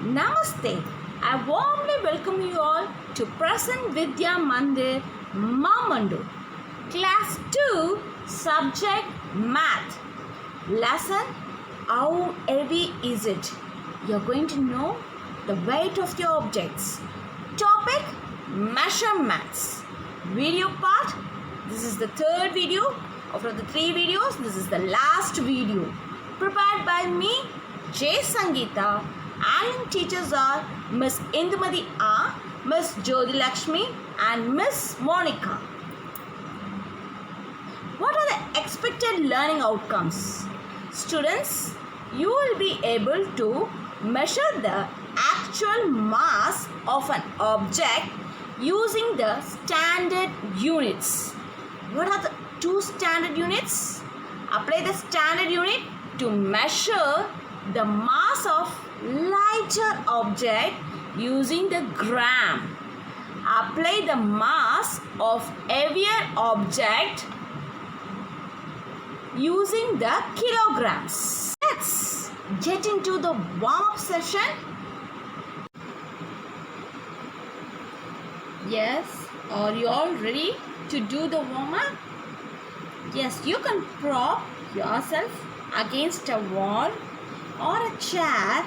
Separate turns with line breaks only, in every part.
Namaste. I warmly welcome you all to Prasanna Vidya Mandir, Mamandu. Class 2, Subject Math. Lesson, how heavy is it? You're going to know the weight of your objects. Topic, measurements. Video part, this is the third video. After the 3 videos, this is the last video. Prepared by me, J. Sangeeta. And teachers are Miss Indumati R, Miss Jyoti Lakshmi and Miss Monica. What are the expected learning outcomes? Students, you will be able to measure the actual mass of an object using the standard units. What are the 2 standard units? Apply the standard unit to measure the mass of lighter object using the gram. Apply the mass of heavier object using the kilograms. Let's get into the warm-up session. Yes, are you all ready to do the warm-up? Yes, you can prop yourself against a wall or a chair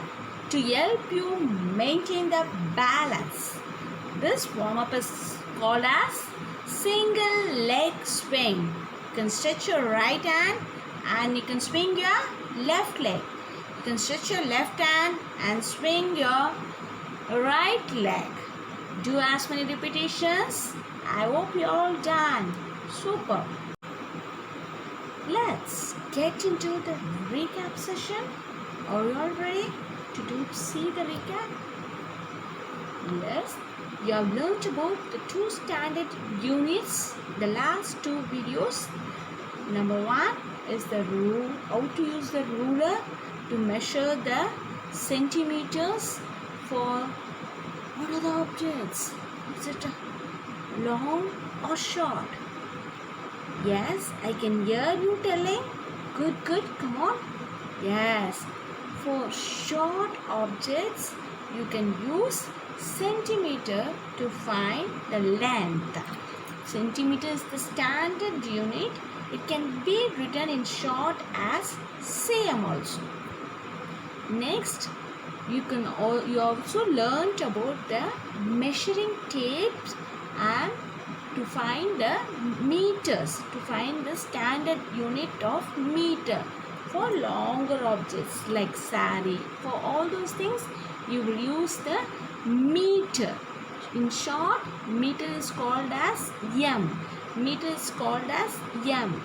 to help you maintain the balance. This warm-up is called as single leg swing. You can stretch your right hand and you can swing your left leg. You can stretch your left hand and swing your right leg. Do as many repetitions. I hope you're all done. Super. Let's get into the recap session. Are you all ready to see the recap? Yes, you have learnt about the 2 standard units, the last 2 videos. Number 1 is the rule, how to use the ruler to measure the centimeters for what are the objects? Is it long or short? Yes, I can hear you telling. Good, come on. Yes. For short objects, you can use centimeter to find the length. Centimeter is the standard unit. It can be written in short as cm also. Next, you also learnt about the measuring tapes and to find the meters, to find the standard unit of meter. For longer objects like sari, for all those things, you will use the meter. In short, meter is called as m. Meter is called as m.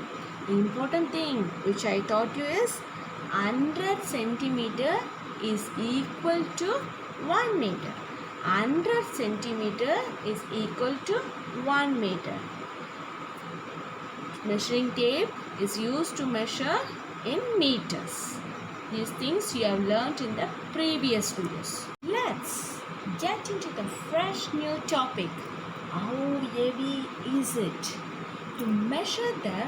The important thing which I taught you is 100 centimeter is equal to 1 meter. 100 centimeter is equal to 1 meter. Measuring tape is used to measure in meters. These things you have learnt in the previous videos. Let's get into the fresh new topic. How heavy is it? To measure the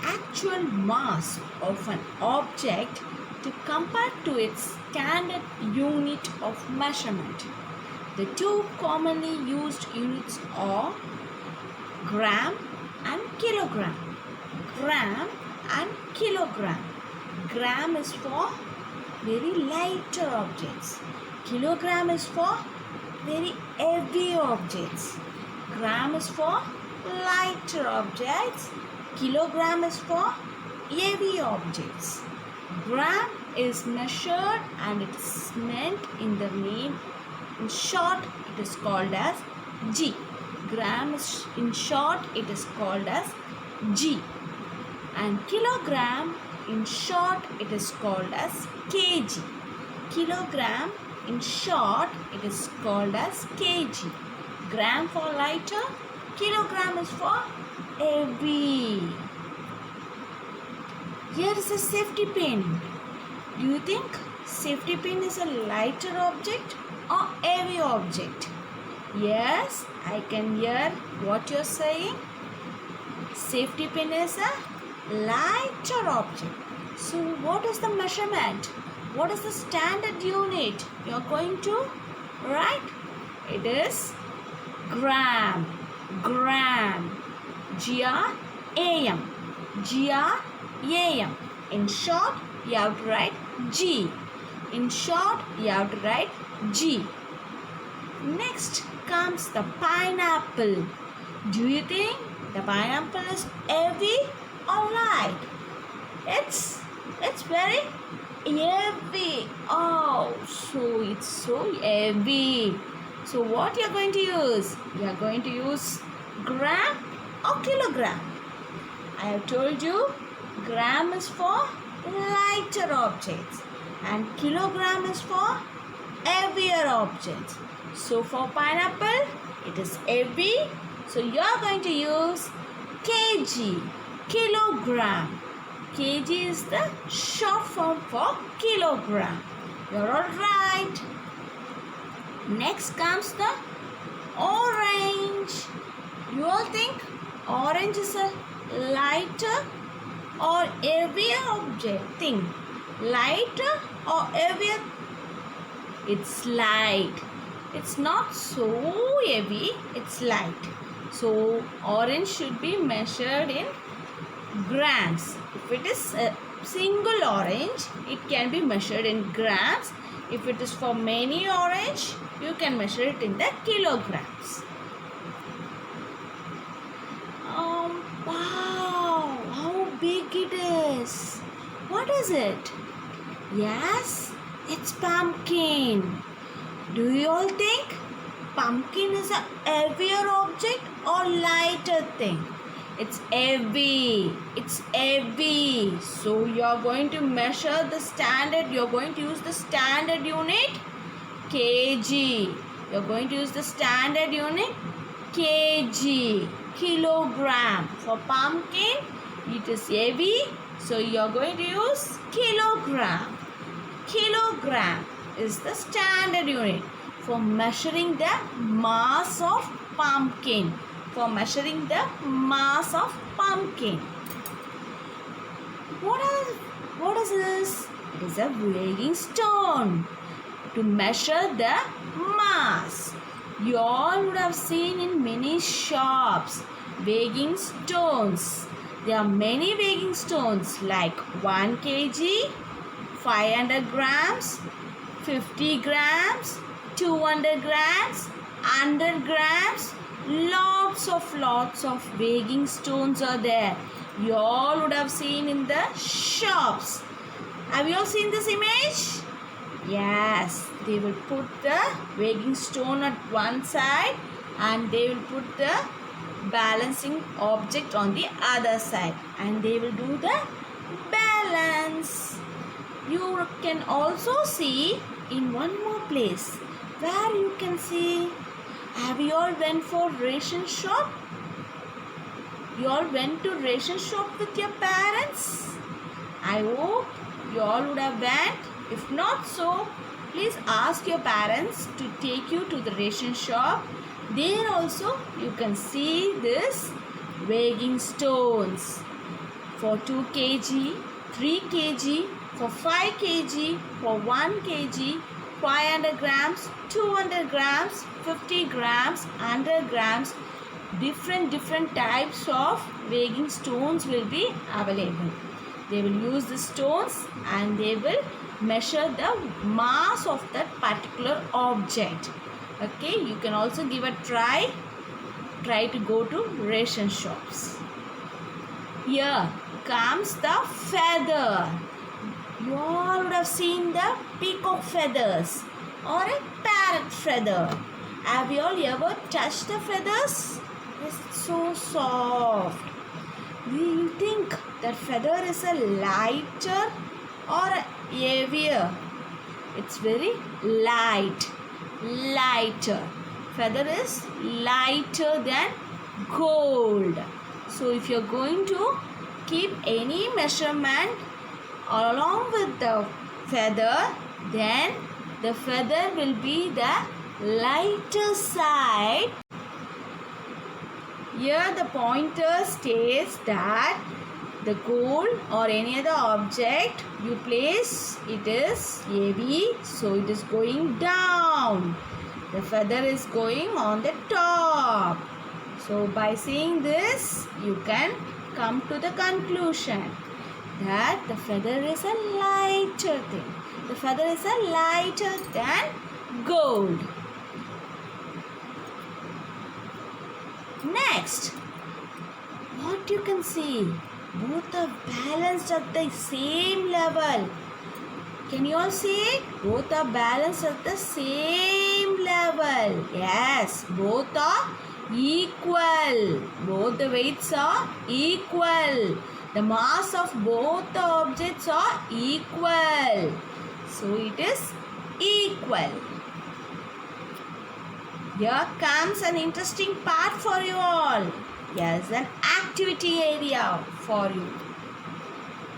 actual mass of an object to compare to its standard unit of measurement. The 2 commonly used units are gram and kilogram. Gram and kilogram. Gram is for very lighter objects. Kilogram is for very heavy objects. Gram is for lighter objects. Kilogram is for heavy objects. Gram is measured and it is meant in the name. In short, it is called as G. Gram is in short, it is called as G. And kilogram in short, it is called as kg. Kilogram in short, it is called as kg. Gram for lighter, kilogram is for heavy. Here is a safety pin. Do you think safety pin is a lighter object or heavy object? Yes, I can hear what you are saying. Safety pin is a lighter object. So what is the measurement? What is the standard unit you are going to write? It is gram. Gram. G-R-A-M. G-R-A-M. In short, you have to write G. In short, you have to write G. Next comes the pineapple. Do you think the pineapple is heavy or light? It's very heavy. Oh, so it's so heavy. So what you are going to use? You are going to use gram or kilogram. I have told you gram is for lighter objects and kilogram is for heavier objects. So for pineapple, it is heavy. So you are going to use kg, kilogram. Kg is the short form for kilogram. You're all right. Next comes the orange. You all think orange is a lighter or heavier object? Think lighter or heavier? It's light. It's not so heavy. It's light. So orange should be measured in grams. If it is a single orange, it can be measured in grams. If it is for many orange, you can measure it in the kilograms. Wow, how big it is. What is it? Yes, it's pumpkin. Do you all think pumpkin is a heavier object or lighter thing? It's heavy. It's heavy. So you are going to measure the standard. You are going to use the standard unit kg. You are going to use the standard unit kg, kilogram. For pumpkin, it is heavy. So you are going to use kilogram. Kilogram is the standard unit for measuring the mass of pumpkin. For measuring the mass of pumpkin. What is this? It is a weighing stone to measure the mass. You all would have seen in many shops weighing stones. There are many weighing stones like 1 kg, 500 grams, 50 grams, 200 grams, 100 grams. Lots of weighing stones are there. You all would have seen in the shops. Have you all seen this image? Yes, they will put the weighing stone at one side and they will put the balancing object on the other side and they will do the balance. You can also see in one more place where you can see. Have you all went for ration shop? You all went to ration shop with your parents? I hope you all would have went. If not so, please ask your parents to take you to the ration shop. There also you can see this weighing stones for 2 kg, 3 kg, for 5 kg, for 1 kg, 500 grams, 200 grams, 50 grams, 100 grams. Different types of weighing stones will be available. They will use the stones and they will measure the mass of that particular object. Okay, you can also give a try. Try to go to ration shops. Here comes the feather. You all would have seen the peacock feathers or a parrot feather. Have you all ever touched the feathers? It's so soft. Do you think that feather is a lighter or a heavier? It's very light. Lighter. Feather is lighter than gold. So if you're going to keep any measurement along with the feather, then the feather will be the lighter side. Here the pointer states that the gold or any other object you place, it is heavy, so it is going down. The feather is going on the top. So by seeing this, you can come to the conclusion that the feather is a lighter thing. The feather is a lighter than gold. Next, what you can see, both are balanced at the same level. Can you all see it? Both are balanced at the same level. Yes, both are equal. Both the weights are equal. The mass of both the objects are equal. So it is equal. Here comes an interesting part for you all. Here's an activity area for you.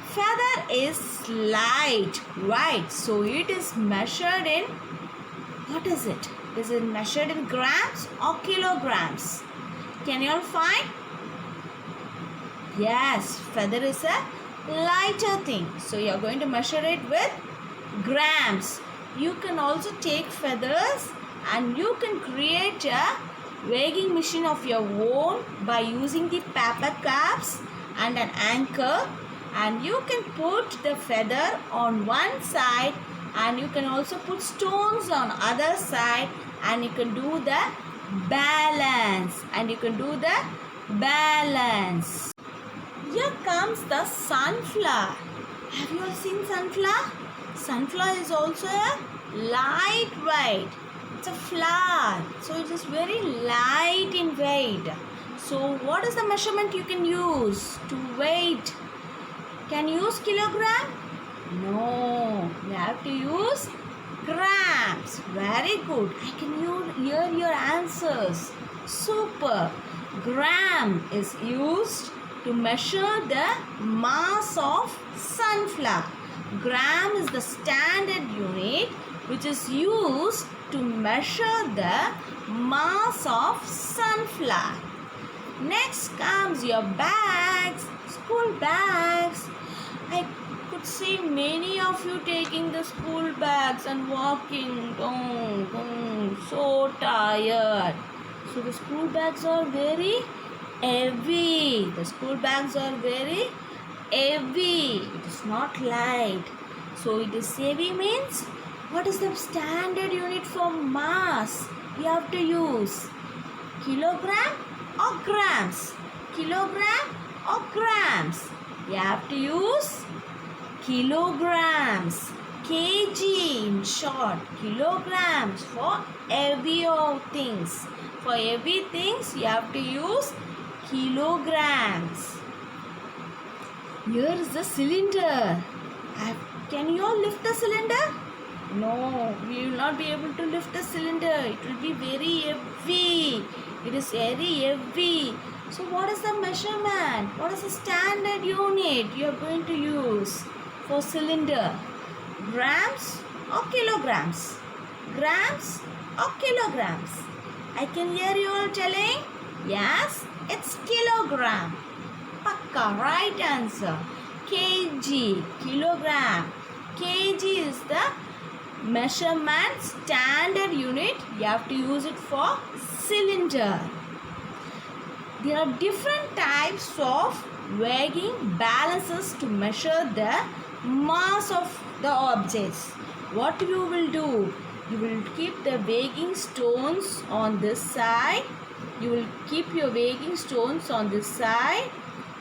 Feather is light, right? So it is measured in, what is it? Is it measured in grams or kilograms? Can you all find? Yes, feather is a lighter thing. So you are going to measure it with grams. You can also take feathers and you can create a weighing machine of your own by using the paper caps and an anchor, and you can put the feather on one side and you can also put stones on other side, and you can do the balance, Here comes the sunflower. Have you all seen sunflower? Sunflower is also a lightweight. It's a flower, so it is very light in weight. So what is the measurement you can use to weight? Can you use kilogram? No, you have to use grams. Very good. I can hear your answers. Super. Gram is used to measure the mass of sunflower. Gram is the standard unit which is used to measure the mass of sunflower. Next comes your bags, school bags. I could see many of you taking the school bags and walking. So tired. So the school bags are very heavy. It is not light. So it is heavy means, what is the standard unit for mass? You have to use kilogram or grams. You have to use kilograms. kg in short. Kilograms for heavy things. For heavy things you have to use kilograms. Here is the cylinder. Can you all lift the cylinder? No, we will not be able to lift the cylinder. It will be very heavy. It is very heavy. So what is the measurement? What is the standard unit you are going to use for cylinder? Grams or kilograms? I can hear you all telling, yes, it's kilogram. Pakka, right answer. kg, kilogram. kg is the measurement standard unit. You have to use it for cylinder. There are different types of weighing balances to measure the mass of the objects. What you will do? You will keep the weighing stones on this side. You will keep your weighing stones on this side,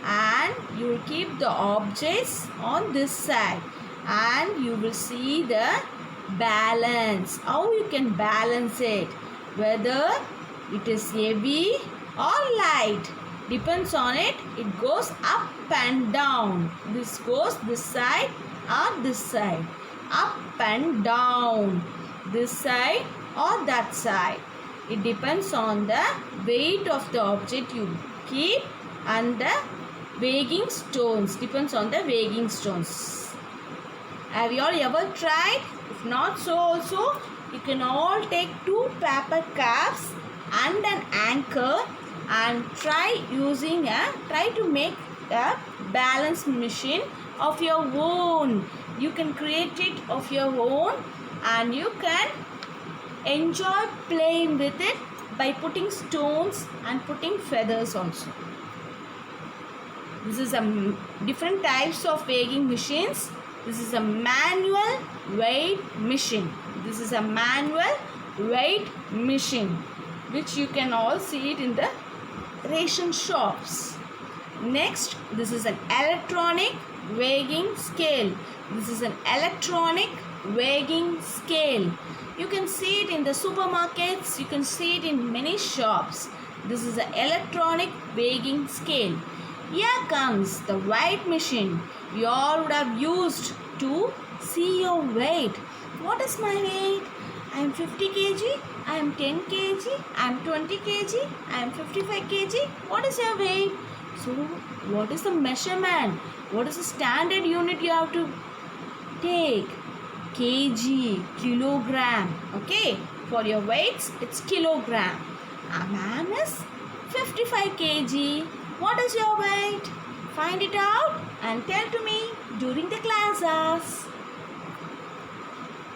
and you will keep the objects on this side, and you will see the balance. How you can balance it? Whether it is heavy or light, depends on it. It goes up and down. This goes this side or this side. Up and down. This side or that side. It depends on the weight of the object you keep and the weighing stones. Depends on the weighing stones. Have you all ever tried? If not so also, you can all take 2 paper caps and an anchor and try to make a balance machine of your own. You can create it of your own and you can enjoy playing with it by putting stones and putting feathers also. This is a different types of weighing machines. This is a manual weight machine. This is a manual weight machine which you can all see it in the ration shops. Next, this is an electronic weighing scale. This is an electronic weighing scale. You can see it in the supermarkets. You can see it in many shops. This is an electronic weighing scale. Here comes the weight machine you all would have used to see your weight. What is my weight? I am 50 kg, I am 10 kg, I am 20 kg, I am 55 kg. What is your weight? So, what is the measurement? What is the standard unit you have to take? Kg, kilogram. Okay, for your weights, it's kilogram. A man is 55 kg. What is your weight? Find it out and tell to me during the classes.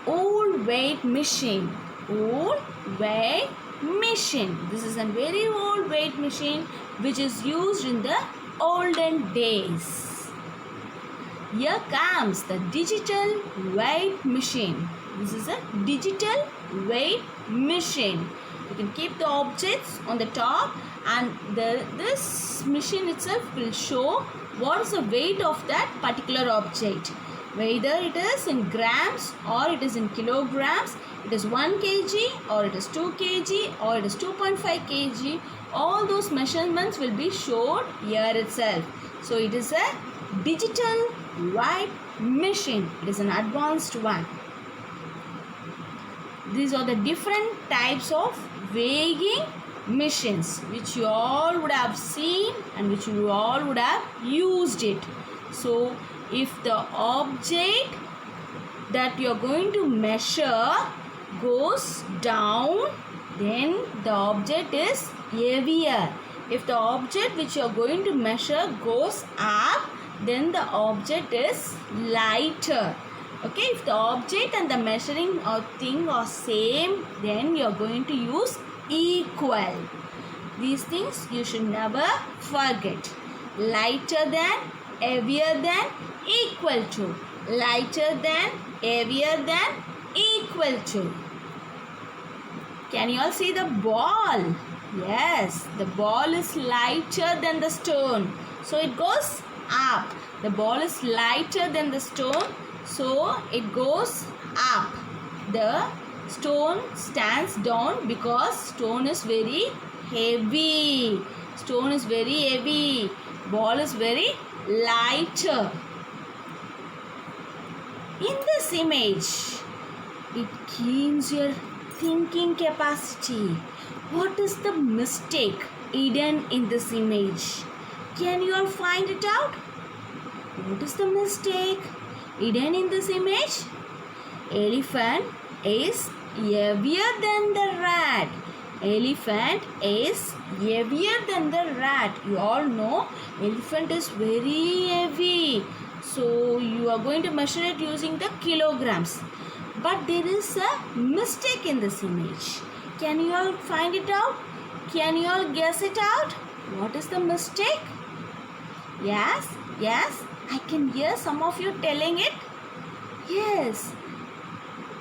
Old weight machine. Old weight machine. This is a very old weight machine which is used in the olden days. Here comes the digital weight machine. This is a digital weight machine. You can keep the objects on the top and this machine itself will show what is the weight of that particular object. Whether it is in grams or it is in kilograms, it is 1 kg or it is 2 kg or it is 2.5 kg, all those measurements will be shown here itself. So it is a digital weight machine. It is an advanced one. These are the different types of weighing machines which you all would have seen and which you all would have used it. So if the object that you are going to measure goes down, then the object is heavier. If the object which you are going to measure goes up, then the object is lighter. Okay, if the object and the measuring thing are same, then you are going to use equal. These things you should never forget. Lighter than, heavier than, equal to. Lighter than, heavier than, equal to. Can you all see the ball? Yes, the ball is lighter than the stone. So it goes up. The ball is lighter than the stone. So it goes up. The stone stands down because stone is very heavy. Stone is very heavy. Ball is very lighter. In this image, it keeps your thinking capacity. What is the mistake hidden in this image? Can you all find it out? What is the mistake hidden in this image? Elephant is heavier than the rat. Elephant is heavier than the rat. You all know elephant is very heavy. So you are going to measure it using the kilograms. But there is a mistake in this image. Can you all find it out? Can you all guess it out? What is the mistake? Yes, I can hear some of you telling it. Yes,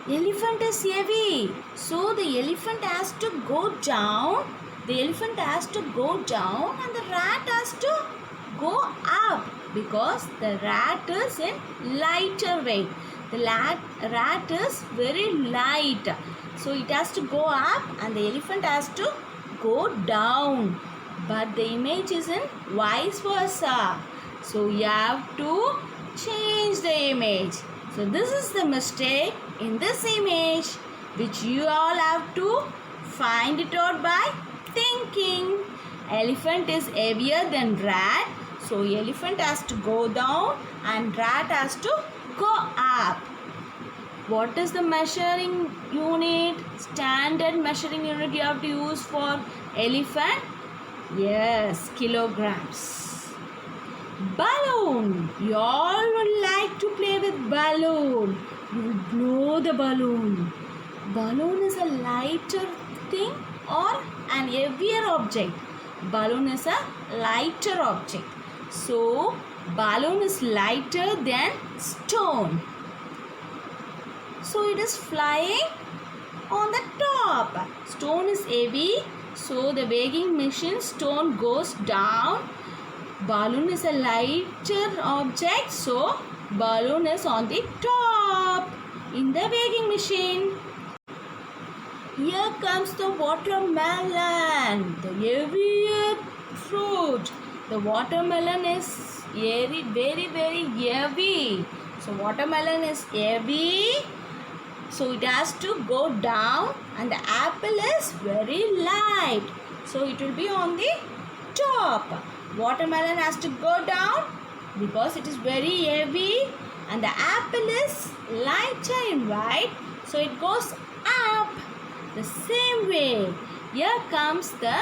elephant is heavy. So the elephant has to go down. The elephant has to go down and the rat has to go up because the rat is in lighter weight. The rat is very light. So it has to go up and the elephant has to go down. But the image is in vice versa. So you have to change the image. So this is the mistake in this image which you all have to find it out by thinking. Elephant is heavier than rat. So elephant has to go down and rat has to go up. What is the measuring unit? Standard measuring unit you have to use for elephant? Yes, kilograms. Balloon. You all would like to play with balloon. You will blow the balloon. Balloon is a lighter thing or an heavier object. Balloon is a lighter object. So, balloon is lighter than stone. So, it is flying on the top. Stone is heavy. So, the weighing machine stone goes down. Balloon is a lighter object. So, balloon is on the top in the weighing machine. Here comes the watermelon, the heavier fruit. The watermelon is very heavy. So watermelon is heavy. So it has to go down, and the apple is very light. So it will be on the top. Watermelon has to go down because it is very heavy, and the apple is lighter in weight. So it goes up. The same way, here comes the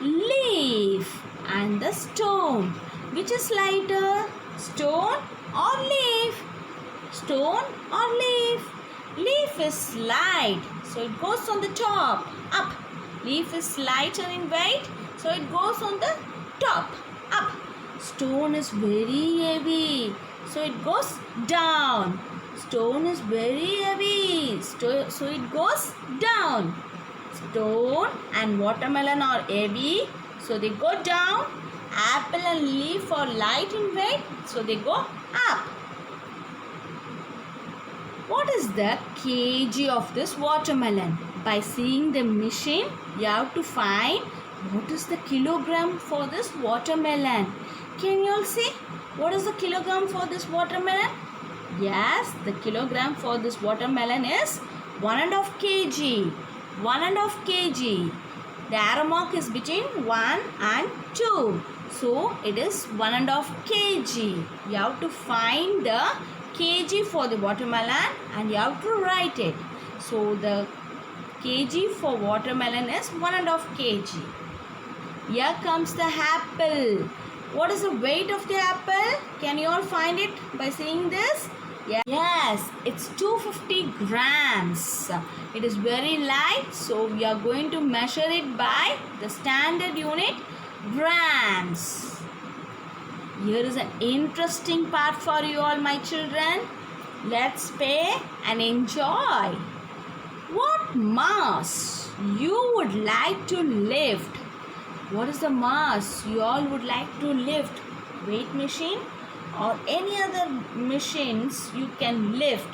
leaf and the stone. Which is lighter, stone or leaf? Stone or leaf? Leaf is light, so it goes on the top, up. Leaf is lighter in weight, so it goes on the top, up. Stone is very heavy, so it goes down. Stone is very heavy, so it goes down. Stone and watermelon are heavy, so they go down. Apple and leaf are light in weight, so they go up. What is the kg of this watermelon? By seeing the machine, you have to find what is the kilogram for this watermelon. Can you all see? What is the kilogram for this watermelon? Yes, the kilogram for this watermelon is 1.5 kg. 1.5 kg. The arrow mark is between 1 and 2. So, it is 1.5 kg. You have to find the kg for the watermelon and you have to write it. So, the kg for watermelon is 1.5 kg. Here comes the apple. What is the weight of the apple? Can you all find it by seeing this? Yes, it's 250 grams. It is very light, so we are going to measure it by the standard unit, grams. Here is an interesting part for you all, my children. Let's pay and enjoy. What mass you would like to lift? What is the mass you all would like to lift? Weight machine or any other machines you can lift.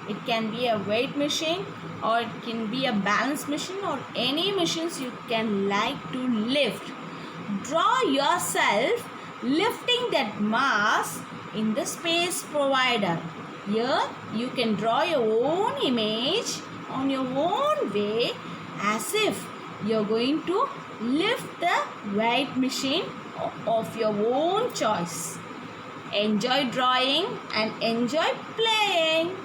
It can be a weight machine or it can be a balance machine or any machines you can like to lift. Draw yourself lifting that mass in the space provider. Here you can draw your own image on your own way as if you're going to lift the weight machine of your own choice. Enjoy drawing and enjoy playing.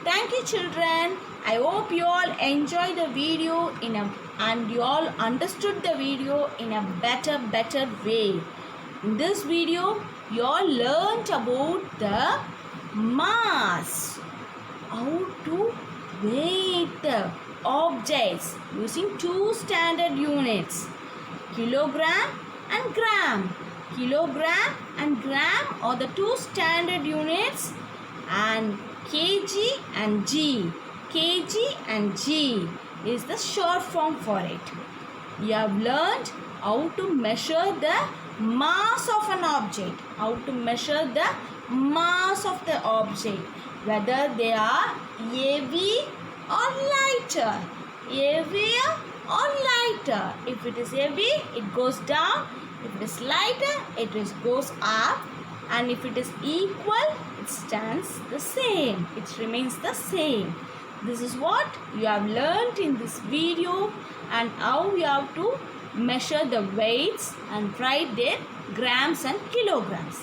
Thank you, children. I hope you all enjoyed the video and you all understood the video in a better way. In this video, you all learned about the mass, how to weigh the objects using two standard units, kilogram and gram. Kilogram and gram are the two standard units, and kg and g. kg and g is the short form for it. You have learned how to measure the mass of an object, how to measure the mass of the object, whether they are heavy or lighter. Heavier or lighter. If it is heavy, it goes down. If it is lighter, it goes up. And if it is equal, it stands the same. It remains the same. This is what you have learned in this video, and how you have to measure the weights and write their grams and kilograms.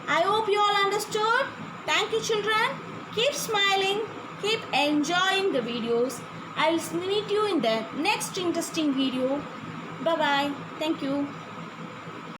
I hope you all understood. Thank you, children. Keep smiling. Keep enjoying the videos. I will meet you in the next interesting video. Bye-bye. Thank you.